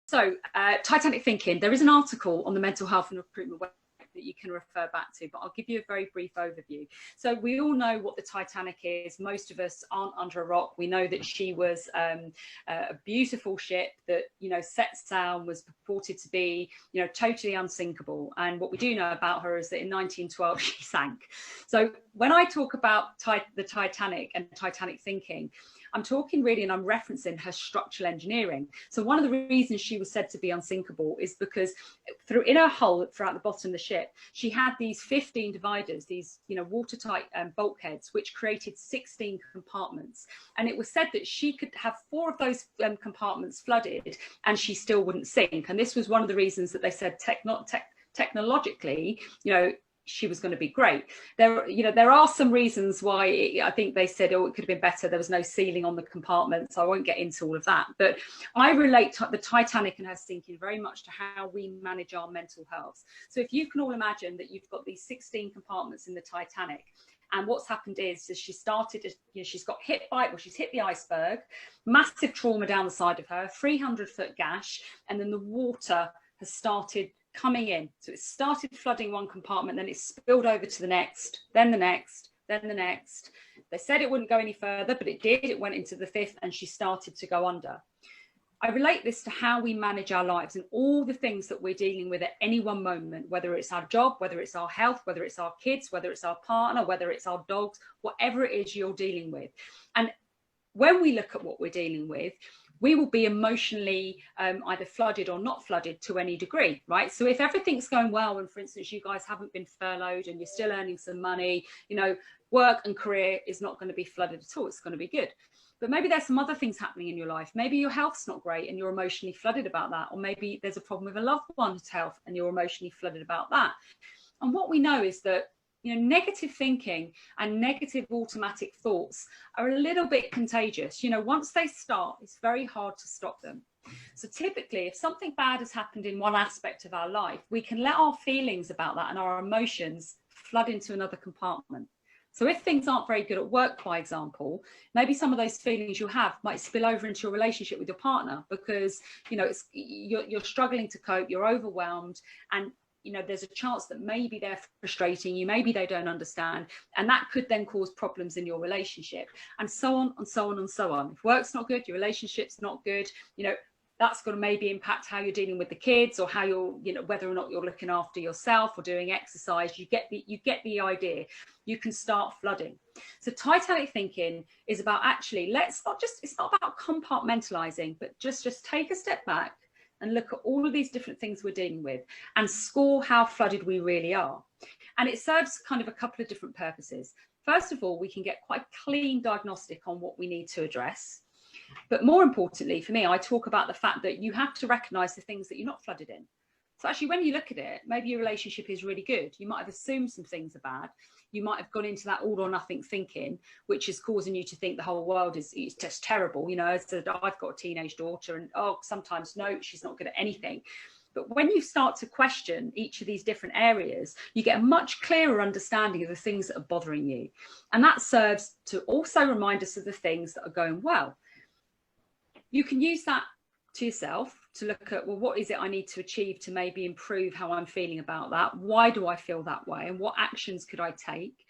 So, Titanic thinking, there is an article on the mental health and recruitment website that you can refer back to, but I'll give you a very brief overview. So we all know what the Titanic is. Most of us aren't under a rock. We know that she was a beautiful ship that, you know, set sail, was purported to be, you know, totally unsinkable. And what we do know about her is that in 1912 she sank. So when I talk about the Titanic and Titanic thinking, I'm talking really, and I'm referencing her structural engineering. So one of the reasons she was said to be unsinkable is because in her hull, throughout the bottom of the ship, she had these 15 dividers, these, you know, watertight bulkheads, which created 16 compartments. And it was said that she could have 4 of those compartments flooded and she still wouldn't sink. And this was one of the reasons that they said technologically, you know, she was going to be great. There are some reasons why I think they said, oh, it could have been better. There was no ceiling on the compartment, so I won't get into all of that. But I relate to the Titanic and her sinking very much to how we manage our mental health. So if you can all imagine that you've got these 16 compartments in the Titanic, and what's happened is she started, you know, she's got hit by, well, she's hit the iceberg, massive trauma down the side of her, 300-foot gash, and then the water has started coming in. So it started flooding one compartment, then it spilled over to the next, then the next, then the next. They said it wouldn't go any further, but it did. It went into the 5th and she started to go under. I relate this to how we manage our lives and all the things that we're dealing with at any one moment, whether it's our job, whether it's our health, whether it's our kids, whether it's our partner, whether it's our dogs, whatever it is you're dealing with. And when we look at what we're dealing with, we will be emotionally either flooded or not flooded to any degree, right? So if everything's going well, and for instance, you guys haven't been furloughed and you're still earning some money, you know, work and career is not going to be flooded at all. It's going to be good. But maybe there's some other things happening in your life. Maybe your health's not great and you're emotionally flooded about that. Or maybe there's a problem with a loved one's health and you're emotionally flooded about that. And what we know is that, you know, negative thinking and negative automatic thoughts are a little bit contagious. You know, once they start, it's very hard to stop them. So typically, if something bad has happened in one aspect of our life, we can let our feelings about that and our emotions flood into another compartment. So if things aren't very good at work, for example, maybe some of those feelings you have might spill over into your relationship with your partner because, you know, you're struggling to cope, you're overwhelmed, and you know, there's a chance that maybe they're frustrating you, maybe they don't understand, and that could then cause problems in your relationship, and so on and so on and so on. If work's not good, your relationship's not good, you know, that's going to maybe impact how you're dealing with the kids or how you're, you know, whether or not you're looking after yourself or doing exercise. You get the idea. You can start flooding. So Titanic thinking is about actually, it's not about compartmentalizing, but just take a step back and look at all of these different things we're dealing with and score how flooded we really are. And it serves kind of a couple of different purposes. First of all, we can get quite a clean diagnostic on what we need to address. But more importantly, for me, I talk about the fact that you have to recognize the things that you're not flooded in. So actually, when you look at it, maybe your relationship is really good. You might have assumed some things are bad. You might have gone into that all or nothing thinking, which is causing you to think the whole world is just terrible. You know, as I've got a teenage daughter and, oh, sometimes, no, she's not good at anything. But when you start to question each of these different areas, you get a much clearer understanding of the things that are bothering you. And that serves to also remind us of the things that are going well. You can use that to yourself to look at, well, what is it I need to achieve to maybe improve how I'm feeling about that? Why do I feel that way? And what actions could I take?